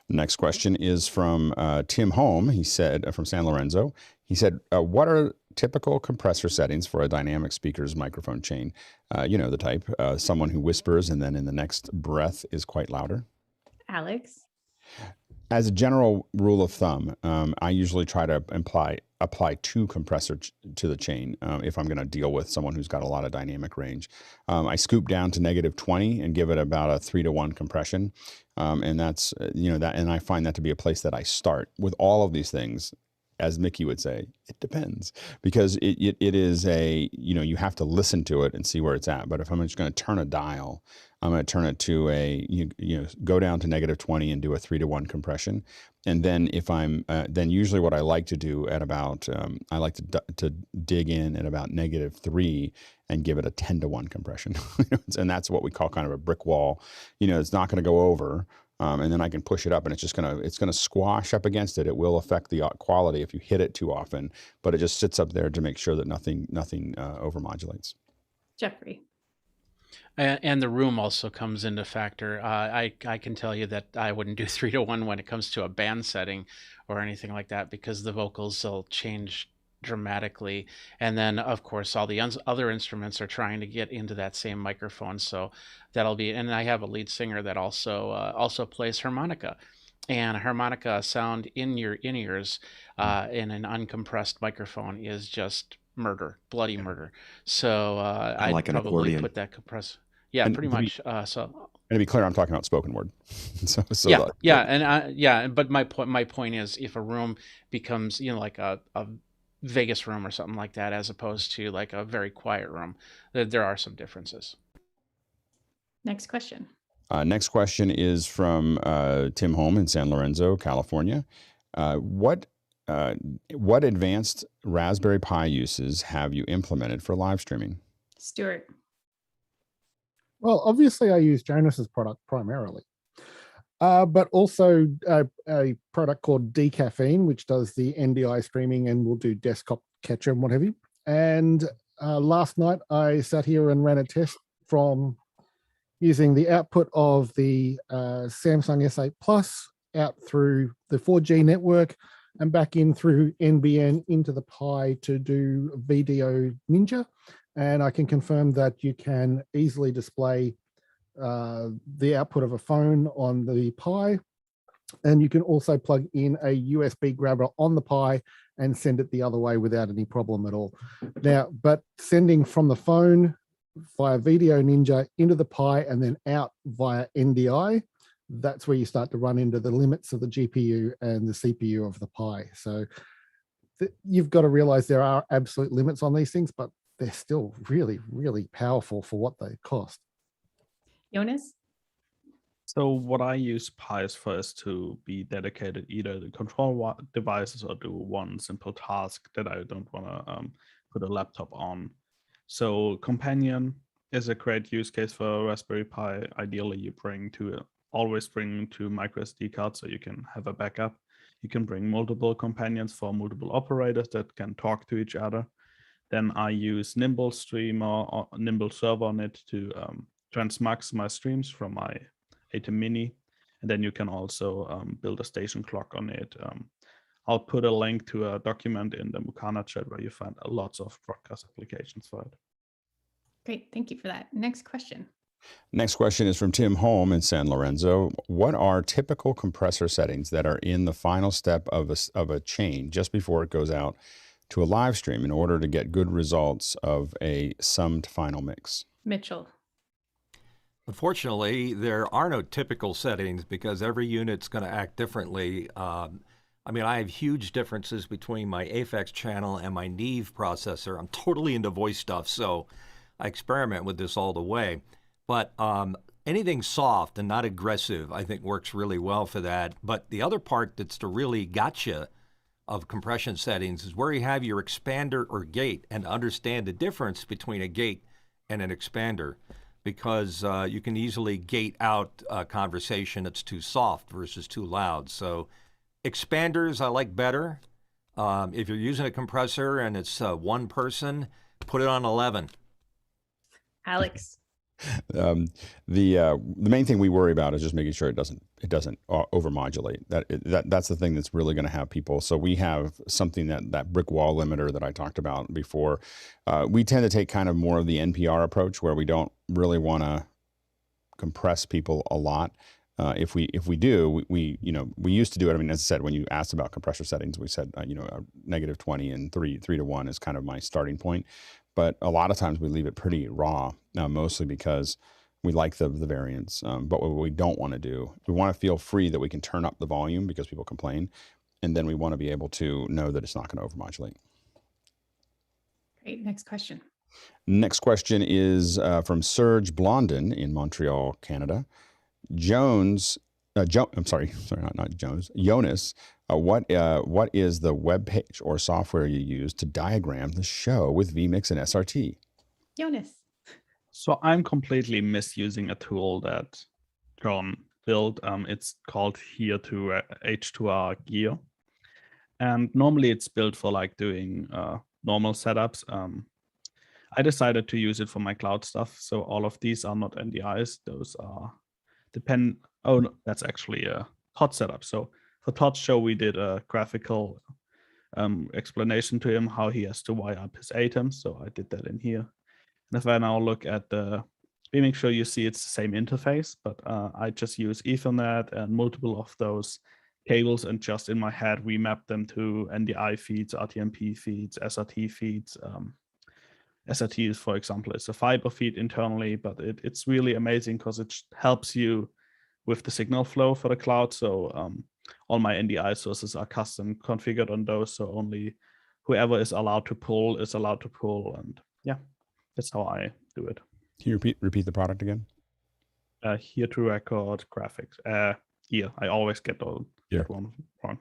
S1: Next question is from Tim Holm. He said, from San Lorenzo. He said, what are typical compressor settings for a dynamic speaker's microphone chain? You know the type. Someone who whispers and then in the next breath is quite louder.
S3: Alex.
S1: As a general rule of thumb, I usually try to apply 2 compressor to the chain if I'm going to deal with someone who's got a lot of dynamic range. I scoop down to -20 and give it about a 3-to-1 compression, and that's and I find that to be a place that I start with all of these things. As Mickey would say, it depends, because it is you have to listen to it and see where it's at. But if I'm just going to turn a dial, I'm going to turn it to go down to -20 and do a 3-to-1 compression. And then if I'm, then usually what I like to do at about, I like to dig in at about -3 and give it a 10-to-1 compression. And that's what we call kind of a brick wall. It's not going to go over. And then I can push it up, and it's gonna squash up against it. It will affect the quality if you hit it too often, but it just sits up there to make sure that nothing overmodulates.
S3: Jeffrey.
S5: And the room also comes into factor. I can tell you that I wouldn't do 3-to-1 when it comes to a band setting or anything like that, because the vocals will change dramatically, and then of course all the other instruments are trying to get into that same microphone, so that'll be. And I have a lead singer that also plays harmonica, and harmonica sound in your in-ears in an uncompressed microphone is just bloody murder. So I'd
S2: like an
S5: probably
S2: accordion.
S5: put that compressor. Yeah,
S1: And
S5: pretty
S1: to be-
S5: much. So
S1: And to be clear, I'm talking about spoken word.
S5: But my point is, if a room becomes, like a Vegas room or something like that, as opposed to like a very quiet room, there are some differences.
S3: Next question.
S1: Next question is from Tim Holm in San Lorenzo, California. What advanced Raspberry Pi uses have you implemented for live streaming?
S3: Stuart.
S4: Well, obviously I use Jonas's product primarily, but also a product called Decaffeine, which does the NDI streaming and will do desktop capture and what have you. And last night I sat here and ran a test from using the output of the Samsung S8 Plus out through the 4G network and back in through NBN into the Pi to do Video Ninja. And I can confirm that you can easily display the output of a phone on the Pi. And you can also plug in a USB grabber on the Pi and send it the other way without any problem at all. Now, but sending from the phone via Video Ninja into the Pi and then out via NDI, that's where you start to run into the limits of the GPU and the CPU of the Pi. So you've got to realize there are absolute limits on these things, but they're still really, really powerful for what they cost.
S3: Jonas?
S8: So what I use Pis for is to be dedicated either to control devices or do one simple task that I don't want to put a laptop on. So Companion is a great use case for Raspberry Pi. Ideally, you always bring two micro SD cards so you can have a backup. You can bring multiple companions for multiple operators that can talk to each other. Then I use Nimble Streamer or Nimble Server on it to transmux my streams from my atem Mini. And then you can also build a station clock on it. I'll put a link to a document in the Mukana Chat where you find lots of broadcast applications for it.
S3: Great, thank you for that. Next question.
S1: Next question is from Tim Holm in San Lorenzo. What are typical compressor settings that are in the final step of a chain just before it goes out to a live stream in order to get good results of a summed final mix?
S3: Mitchell.
S6: Unfortunately, there are no typical settings because every unit's going to act differently. I have huge differences between my Aphex channel and my Neve processor. I'm totally into voice stuff, so I experiment with this all the way. But anything soft and not aggressive, I think works really well for that. But the other part that's the really gotcha of compression settings is where you have your expander or gate and understand the difference between a gate and an expander, because you can easily gate out a conversation that's too soft versus too loud. So expanders I like better. If you're using a compressor and it's one person, put it on 11.
S3: Alex.
S1: The main thing we worry about is just making sure it doesn't overmodulate. That's the thing that's really going to have people. So we have something that brick wall limiter that I talked about before. We tend to take kind of more of the NPR approach where we don't really want to compress people a lot. If we do, we used to do it. I mean, as I said, when you asked about compressor settings, we said -20 and 3 to 1 is kind of my starting point. But a lot of times we leave it pretty raw, mostly because we like the variance. But what we don't want to do, we want to feel free that we can turn up the volume because people complain. And then we want to be able to know that it's not going to overmodulate.
S3: Great. Next question.
S1: Next question is from Serge Blondin in Montreal, Canada. Jonas, what is the web page or software you use to diagram the show with Vmix and SRT?
S3: Jonas.
S8: So I'm completely misusing a tool that John built. It's called here to H2R Gear. And normally it's built for like doing normal setups. I decided to use it for my cloud stuff. So all of these are not NDIs. Those are oh, no, that's actually a Todd setup. So for Todd's show, we did a graphical explanation to him how he has to wire up his atem. So I did that in here. And if I now look at the Vmix show, you see it's the same interface, but I just use Ethernet and multiple of those cables, and just in my head remap them to NDI feeds, RTMP feeds, SRT feeds. SRT is, for example, it's a fiber feed internally, but it's really amazing because it helps you with the signal flow for the cloud. So all my NDI sources are custom configured on those, so only whoever is allowed to pull is allowed to pull, and yeah, that's how I do it.
S1: Can you repeat the product again?
S8: Here to record graphics. Here, I always get that one wrong.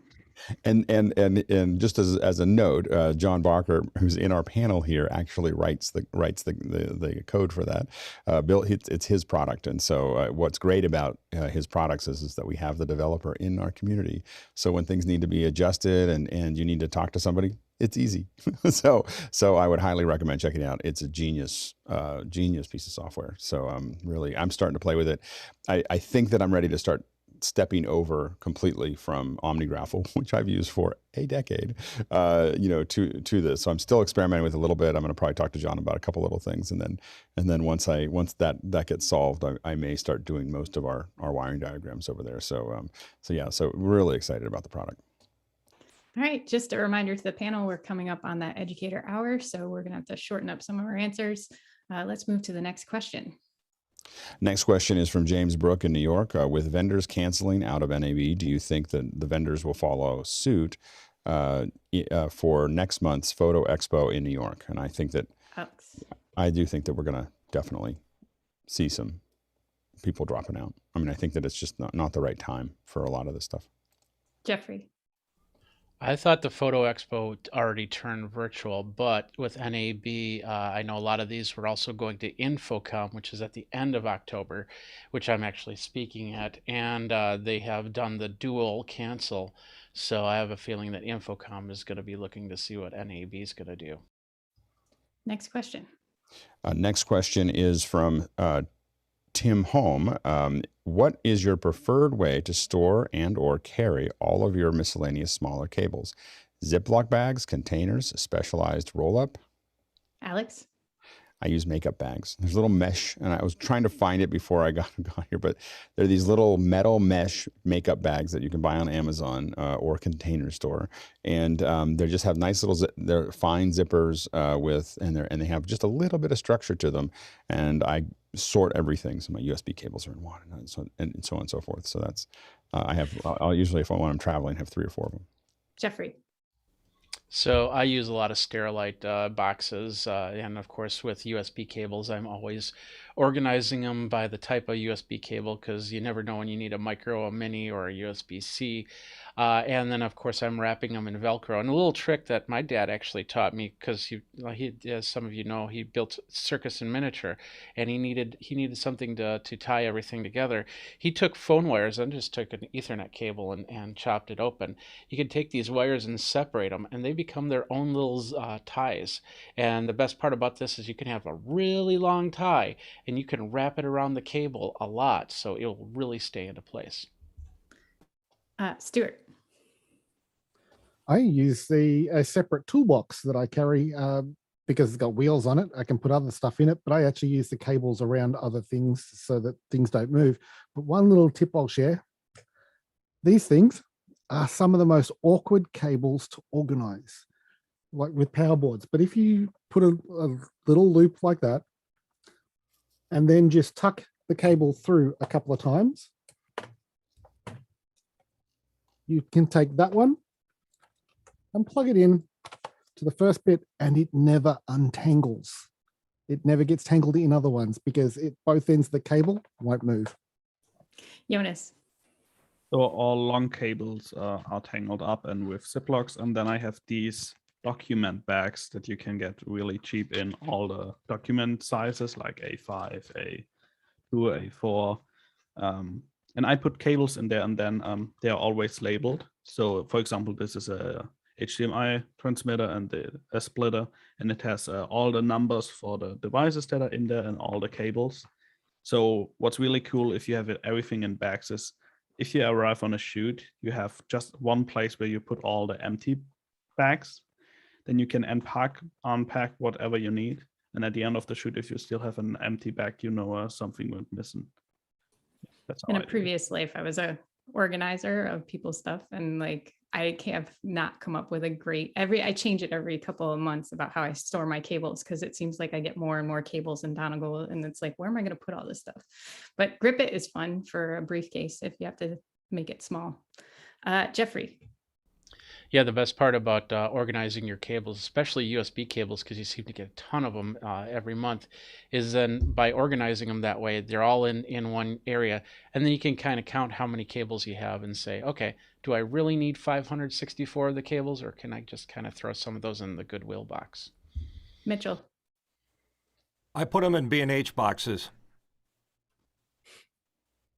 S1: And just as a note, John Barker, who's in our panel here, actually writes the code for that. It's his product, and so what's great about his products is that we have the developer in our community. So when things need to be adjusted and you need to talk to somebody, it's easy. so I would highly recommend checking it out. It's a genius piece of software. So I'm starting to play with it. I think that I'm ready to start stepping over completely from OmniGraffle, which I've used for a decade, to this. So I'm still experimenting with a little bit. I'm going to probably talk to John about a couple little things, and then once that gets solved, I may start doing most of our wiring diagrams over there. So so really excited about the product.
S3: All right, just a reminder to the panel, we're coming up on that educator hour, so we're going to have to shorten up some of our answers. Let's move to the next question.
S1: Next question is from James Brook in New York. With vendors canceling out of NAB, do you think that the vendors will follow suit for next month's PHOTO EXPO in New York? And I think that I do think that we're going to definitely see some people dropping out. I mean, I think that it's just not the right time for a lot of this stuff.
S3: Jeffrey.
S5: I thought the PHOTO EXPO already turned virtual, but with NAB, I know a lot of these were also going to InfoComm, which is at the end of October, which I'm actually speaking at, and they have done the dual cancel. So I have a feeling that InfoComm is going to be looking to see what NAB is going to do.
S3: Next question.
S1: Next question is from Tim Holm. What is your preferred way to store and or carry all of your miscellaneous smaller cables? Ziploc bags, containers, specialized roll-up?
S3: Alex?
S1: I use makeup bags. There's a little mesh, and I was trying to find it before I got here, but they're these little metal mesh makeup bags that you can buy on Amazon or Container Store, and they just have nice little, they're fine zippers and they have just a little bit of structure to them, and I sort everything. So my USB cables are in one, and so on and so forth. So that's I'll usually, when I'm traveling, have 3 or 4 of them.
S3: Jeffrey.
S5: So I use a lot of Sterilite boxes, and of course with USB cables, I'm always organizing them by the type of USB cable, because you never know when you need a micro, a mini, or a USB-C. And then of course I'm wrapping them in Velcro. And a little trick that my dad actually taught me, because he, as some of you know, he built circus in miniature, and he needed something to tie everything together. He took phone wires and just took an Ethernet cable and chopped it open. You can take these wires and separate them, and they become their own little ties. And the best part about this is you can have a really long tie, and you can wrap it around the cable a lot, so it will really stay into place.
S3: Stuart.
S4: I use a separate toolbox that I carry because it's got wheels on it. I can put other stuff in it, but I actually use the cables around other things so that things don't move. But one little tip I'll share, these things are some of the most awkward cables to organize, like with power boards. But if you put a little loop like that, and then just tuck the cable through a couple of times, you can take that one and plug it in to the first bit, and it never untangles. It never gets tangled in other ones because both ends of the cable won't move.
S3: Jonas.
S8: So all long cables are tangled up and with Ziplocs, and then I have these document bags that you can get really cheap in all the document sizes, like A5, A2, A4. And I put cables in there, and then they're always labeled. So for example, this is a HDMI transmitter and a splitter, and it has all the numbers for the devices that are in there and all the cables. So what's really cool if you have everything in bags is if you arrive on a shoot, you have just one place where you put all the empty bags. Then you can unpack whatever you need. And at the end of the shoot, if you still have an empty bag, you know something went missing. That's
S3: in a previous life, I was a organizer of people's stuff, and like I have not come up with a great I change it every couple of months about how I store my cables, because it seems like I get more and more cables and dongle, and it's like, where am I going to put all this stuff? But Grip It is fun for a briefcase if you have to make it small. Jeffrey.
S5: Yeah, the best part about organizing your cables, especially USB cables, because you seem to get a ton of them every month, is then by organizing them that way, they're all in one area. And then you can kind of count how many cables you have and say, okay, do I really need 564 of the cables, or can I just kind of throw some of those in the Goodwill box?
S3: Mitchell.
S6: I put them in B&H boxes.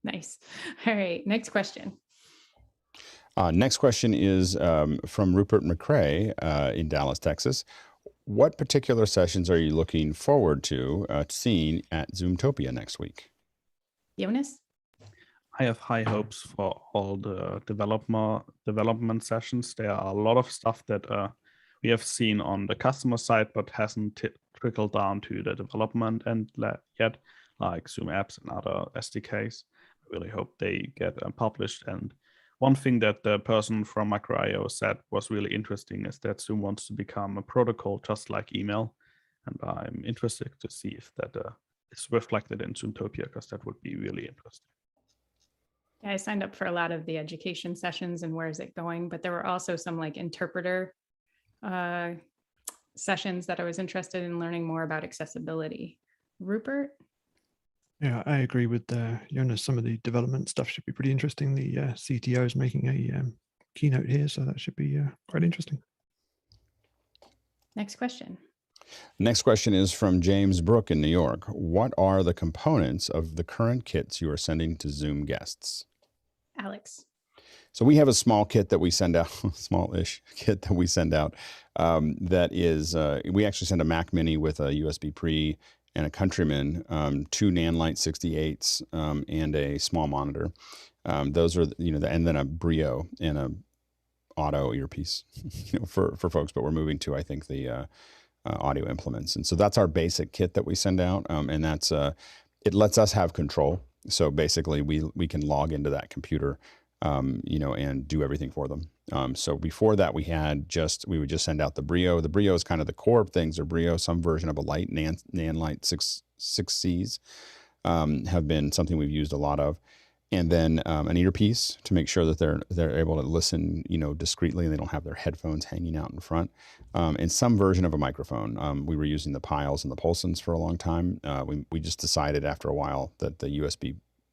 S3: Nice. All right, next question.
S1: Next question is from Rupert McCrae in Dallas, Texas. What particular sessions are you looking forward to seeing at Zoomtopia next week?
S3: Jonas?
S8: I have high hopes for all the development sessions. There are a lot of stuff that we have seen on the customer side, but hasn't trickled down to the development end yet, like Zoom apps and other SDKs. I really hope they get published. And one thing that the person from Macro.io said was really interesting is that Zoom wants to become a protocol just like email. And I'm interested to see if that is reflected in Zoomtopia, because that would be really interesting.
S3: Yeah, I signed up for a lot of the education sessions and where is it going, but there were also some like interpreter sessions that I was interested in learning more about accessibility. Rupert?
S10: Yeah, I agree with Jonas. Some of the development stuff should be pretty interesting. The CTO is making a keynote here, so that should be quite interesting.
S3: Next question.
S1: Next question is from James Brook in New York. What are the components of the current kits you are sending to Zoom guests?
S3: Alex.
S1: So we have a small kit that we send out, small-ish kit that we send out. That is, we actually send a Mac Mini with a USB pre and a Countryman, 2 Nanlite 68s, and a small monitor. Those are, and then a Brio and a auto earpiece, for folks. But we're moving to, I think, the audio implements, and so that's our basic kit that we send out, and that's it lets us have control. So basically, we can log into that computer, and do everything for them. So before that, we would just send out the Brio. The Brio is kind of the core of things, or Brio, some version of a light Nanlite 6Cs have been something we've used a lot of. And then an earpiece to make sure that they're able to listen, discreetly, and they don't have their headphones hanging out in front. And some version of a microphone. We were using the Piles and the Pulsons for a long time. We just decided after a while that the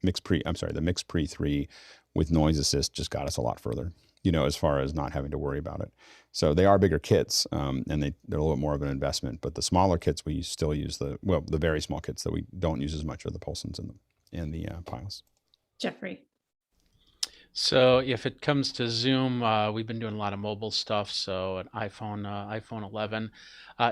S1: MixPre III with NoiseAssist just got us a lot further, as far as not having to worry about it. So they are bigger kits, and they're a little bit more of an investment. But the smaller kits, we still use the very small kits that we don't use as much are the Pulsons and the Piles.
S3: Jeffrey.
S5: So if it comes to Zoom, we've been doing a lot of mobile stuff. So an iPhone 11.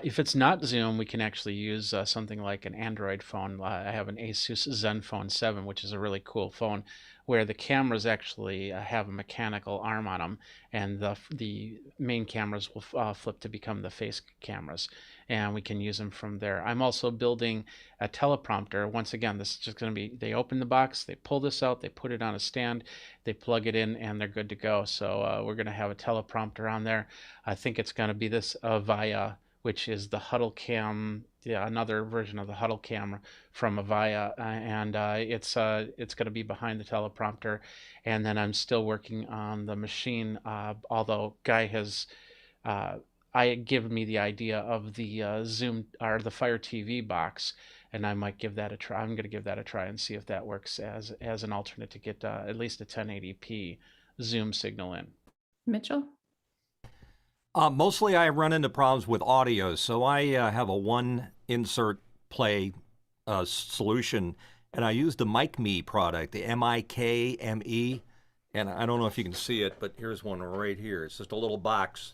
S5: If it's not Zoom, we can actually use something like an Android phone. I have an Asus ZenFone 7, which is a really cool phone, where the cameras actually have a mechanical arm on them, and the main cameras will flip to become the face cameras, and we can use them from there. I'm also building a teleprompter. Once again, this is just going to be, they open the box, they pull this out, they put it on a stand, they plug it in, and they're good to go. So we're going to have a teleprompter on there. I think it's going to be this Avaya, which is the Huddle Cam, another version of the Huddle camera from Avaya, and it's going to be behind the teleprompter. And then I'm still working on the machine, although Guy has given me the idea of the Zoom or the Fire TV box, and I might give that a try. I'm going to give that a try and see if that works as an alternate to get at least a 1080p Zoom signal in.
S3: Mitchell?
S6: Mostly I run into problems with audio, so I have a one insert play solution, and I use the MicMe product, the MIKME, and I don't know if you can see it, but here's one right here. It's just a little box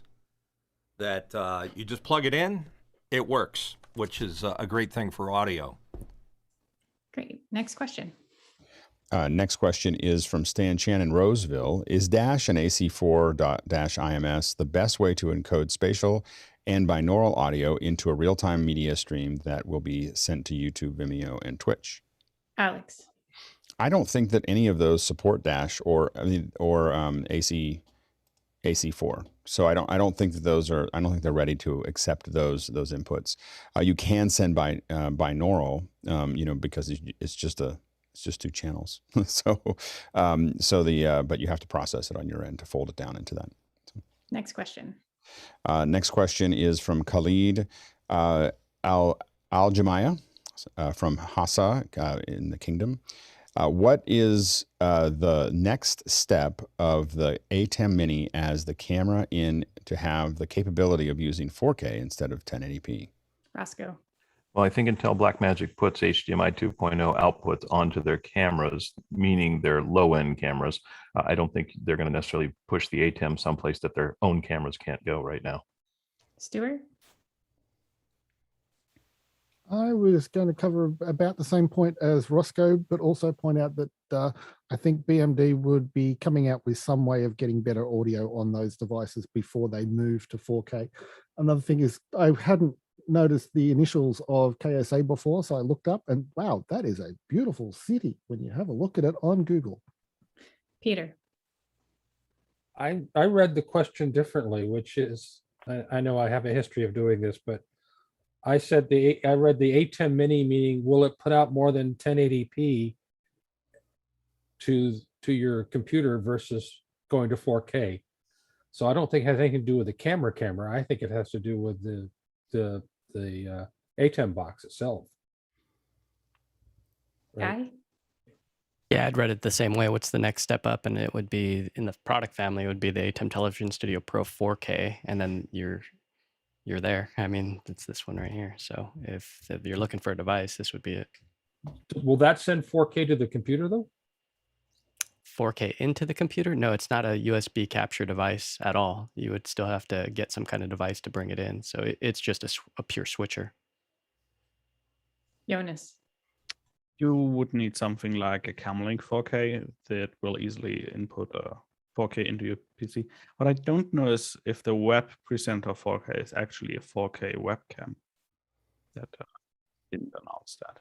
S6: that you just plug it in, it works, which is a great thing for audio.
S3: Great. Next question.
S1: Next question is from Stan Chan in Roseville. Is Dash and AC4-IMS the best way to encode spatial and binaural audio into a real-time media stream that will be sent to YouTube, Vimeo, and Twitch?
S3: Alex.
S1: I don't think that any of those support Dash or AC4. So I don't think that I don't think they're ready to accept those inputs. You can send by binaural, because it's just two channels. But you have to process it on your end to fold it down into that.
S3: Next question.
S1: Next question is from Khalid Al-Jamaya from Hassa in the Kingdom. What is the next step of the atem Mini as the camera in to have the capability of using 4K instead of 1080p?
S3: Roscoe.
S13: Well, I think until Blackmagic puts HDMI 2.0 outputs onto their cameras, meaning their low-end cameras, I don't think they're going to necessarily push the atem someplace that their own cameras can't go right now.
S3: Stuart?
S4: I was going to cover about the same point as Roscoe, but also point out that I think BMD would be coming out with some way of getting better audio on those devices before they move to 4K. Another thing is I hadn't noticed the initials of KSA before, so I looked up and wow, that is a beautiful city when you have a look at it on Google.
S3: Peter.
S14: I read the question differently, which is, I know I have a history of doing this, but I read the atem Mini, meaning will it put out more than 1080p to your computer versus going to 4K? So I don't think it has anything to do with the camera. I think it has to do with the atem box itself.
S3: Guy?
S7: Yeah, I'd read it the same way. What's the next step up? And it would be in the product family, it would be the atem Television Studio Pro 4K, and then you're there. I mean, it's this one right here. So if you're looking for a device, this would be it.
S14: Will that send 4K to the computer though?
S7: 4K into the computer? No, it's not a USB capture device at all. You would still have to get some kind of device to bring it in. So it's just a pure switcher.
S3: Jonas.
S8: You would need something like a Camlink 4K that will easily input a 4K into your PC. What I don't know is if the web presenter 4K is actually a 4K webcam. That didn't announce that.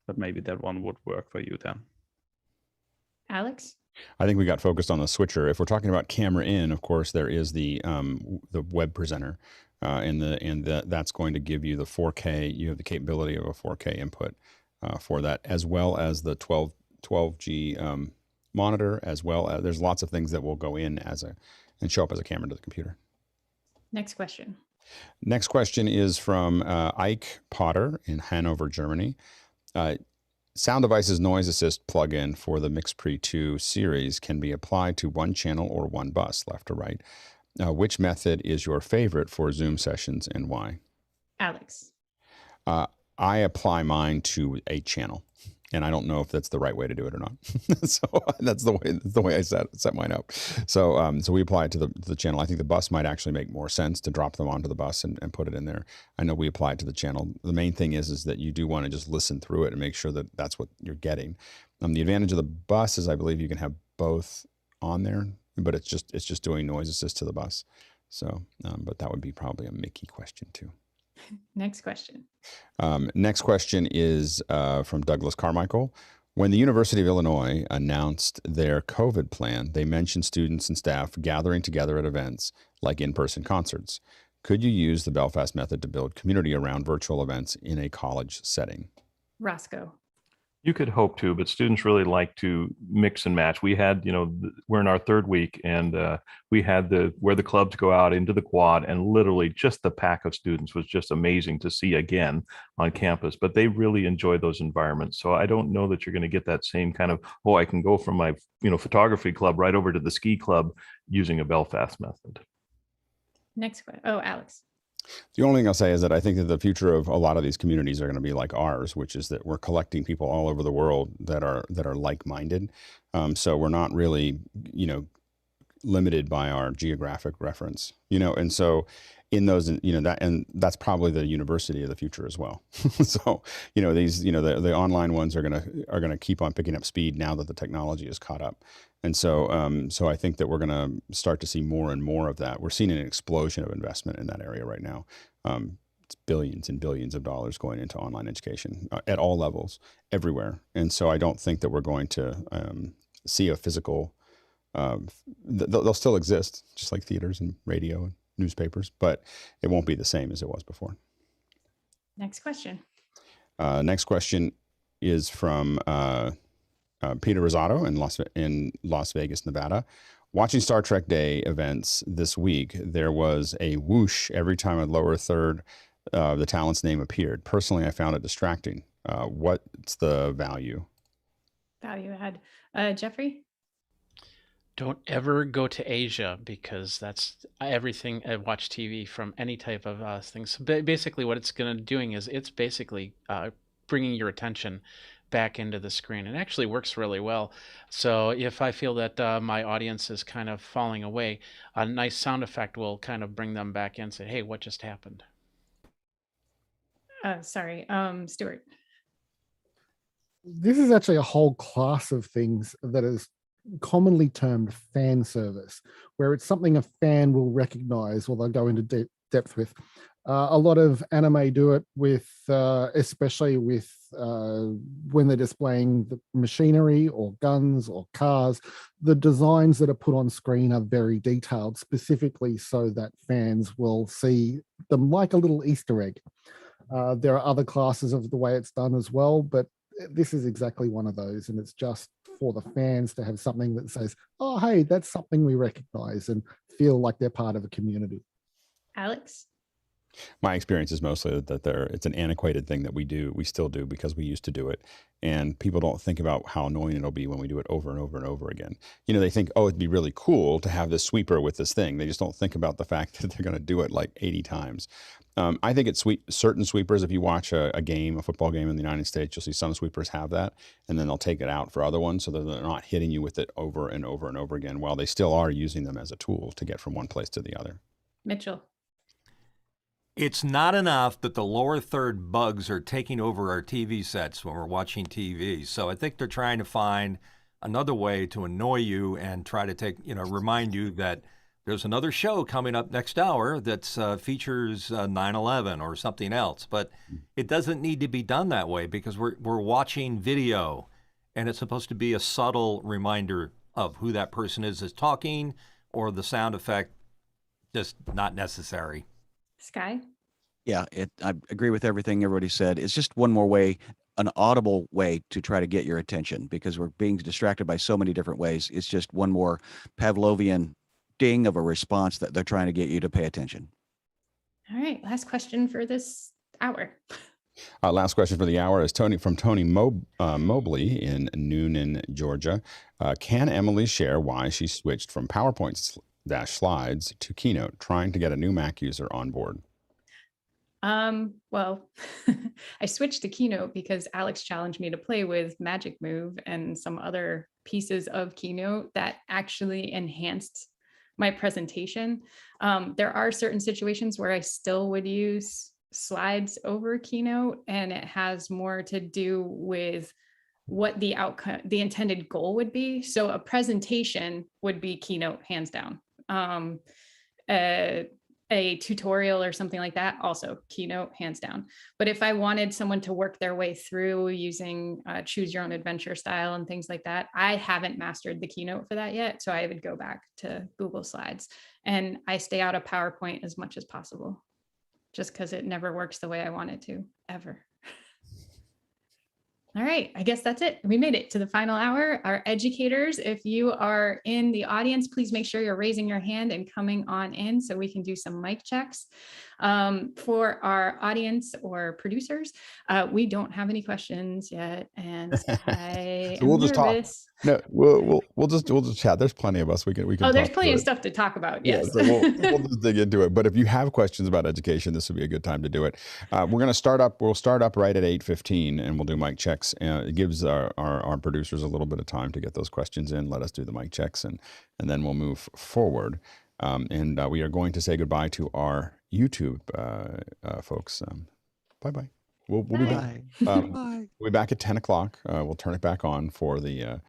S8: But maybe that one would work for you then.
S3: Alex?
S1: I think we got focused on the switcher. If we're talking about camera in, of course, there is the web presenter, and that's going to give you the 4K. You have the capability of a 4K input for that, as well as the 12G monitor, as well as there's lots of things that will go in and show up as a camera to the computer.
S3: Next question.
S1: Next question is from Ike Potter in Hanover, Germany. SoundDevices NoiseAssist plugin for the MixPre II-Series can be applied to one channel or one bus, left or right. Which method is your favorite for Zoom sessions and why?
S3: Alex.
S1: I apply mine to a channel, and I don't know if that's the right way to do it or not. So that's the way I set mine up. So we apply it to the channel. I think the bus might actually make more sense to drop them onto the bus and put it in there. I know we apply it to the channel. The main thing is that you do want to just listen through it and make sure that that's what you're getting. The advantage of the bus is I believe you can have both on there, but it's just doing noise assist to the bus. So, but that would be probably a Mickey question too.
S3: Next question.
S1: Next question is from Douglas Carmichael. When the University of Illinois announced their COVID plan, they mentioned students and staff gathering together at events like in-person concerts. Could you use the Belfast method to build community around virtual events in a college setting?
S3: Roscoe.
S13: You could hope to, but students really like to mix and match. We had, we're in our third week, and we had where the clubs go out into the quad, and literally just the pack of students was just amazing to see again on campus. But they really enjoy those environments. So I don't know that you're going to get that same kind of, I can go from my, photography club right over to the ski club using a Belfast method.
S3: Next question. Oh, Alex.
S1: The only thing I'll say is that I think that the future of a lot of these communities are going to be like ours, which is that we're collecting people all over the world that are like-minded. So we're not really, limited by our geographic reference, and so in those, and that's probably the university of the future as well. So, these, the online ones are going to keep on picking up speed now that the technology is caught up. And so, so I think that we're going to start to see more and more of that. We're seeing an explosion of investment in that area right now. it's billions and billions of dollars going into online education at all levels, everywhere. And so I don't think that we're going to see a physical, they'll still exist, just like theaters and radio and newspapers, but it won't be the same as it was before.
S3: Next question.
S1: Next question is from Peter Rosado in Las Vegas, Nevada. Watching Star Trek Day events this week, there was a whoosh every time a lower third the talent's name appeared. Personally, I found it distracting. What's the value?
S3: Value add. Jeffrey?
S5: Don't ever go to Asia, because that's everything. I watch TV from any type of thing. So basically what it's going to doing is it's basically bringing your attention back into the screen. It actually works really well. So if I feel that my audience is kind of falling away, a nice sound effect will kind of bring them back in and say, hey, what just happened?
S3: Sorry, Stuart.
S4: This is actually a whole class of things that is commonly termed fan service, where it's something a fan will recognize or they'll go into depth with. A lot of anime do it with, especially with when they're displaying the machinery or guns or cars. The designs that are put on screen are very detailed, specifically so that fans will see them like a little Easter egg. There are other classes of the way it's done as well, but this is exactly one of those, and it's just for the fans to have something that says, oh, hey, that's something we recognize, and feel like they're part of a community.
S3: Alex?
S1: My experience is mostly that it's an antiquated thing that we still do because we used to do it, and people don't think about how annoying it'll be when we do it over and over and over again. You know, they think, oh, it'd be really cool to have this sweeper with this thing. They just don't think about the fact that they're going to do it like 80 times. I think it's certain sweepers. If you watch a football game in the United States, you'll see some sweepers have that, and then they'll take it out for other ones so that they're not hitting you with it over and over and over again, while they still are using them as a tool to get from one place to the other.
S3: Mitchell?
S6: It's not enough that the lower third bugs are taking over our TV sets when we're watching TV. So I think they're trying to find another way to annoy you and try to remind you that there's another show coming up next hour that features 9/11 or something else. But it doesn't need to be done that way, because we're watching video, and it's supposed to be a subtle reminder of who that person is that's talking, or the sound effect, just not necessary.
S3: Sky?
S12: Yeah, I agree with everything everybody said. It's just one more way, an audible way to try to get your attention, because we're being distracted by so many different ways. It's just one more Pavlovian ding of a response that they're trying to get you to pay attention.
S3: All right, last question for this hour.
S1: Last question for the hour is from Tony Mobley in Noonan, Georgia. Can Emily share why she switched from PowerPoint slides to Keynote, trying to get a new Mac user on board?
S3: Well, I switched to Keynote because Alex challenged me to play with Magic Move and some other pieces of Keynote that actually enhanced my presentation. There are certain situations where I still would use slides over Keynote, and it has more to do with what the outcome, the intended goal would be. So a presentation would be Keynote, hands down. A tutorial or something like that, also Keynote, hands down. But if I wanted someone to work their way through using choose your own adventure style and things like that, I haven't mastered the Keynote for that yet. So I would go back to Google Slides, and I stay out of PowerPoint as much as possible, just because it never works the way I want it to, ever. All right, I guess that's it. We made it to the final hour. Our educators, if you are in the audience, please make sure you're raising your hand and coming on in so we can do some mic checks. For our audience or producers, we don't have any questions yet, and I am nervous.
S1: No, we'll just chat. There's plenty of us. We can.
S3: Oh, there's plenty of stuff to talk about. Yes.
S1: Yeah, so we'll just dig into it. But if you have questions about education, this would be a good time to do it. We're going to start up. We'll start up right at 8:15, and we'll do mic checks. It gives our producers a little bit of time to get those questions in. Let us do the mic checks, and then we'll move forward. And we are going to say goodbye to our YouTube folks. Bye-bye. We'll be back. We'll be back at 10 o'clock. We'll turn it back on for the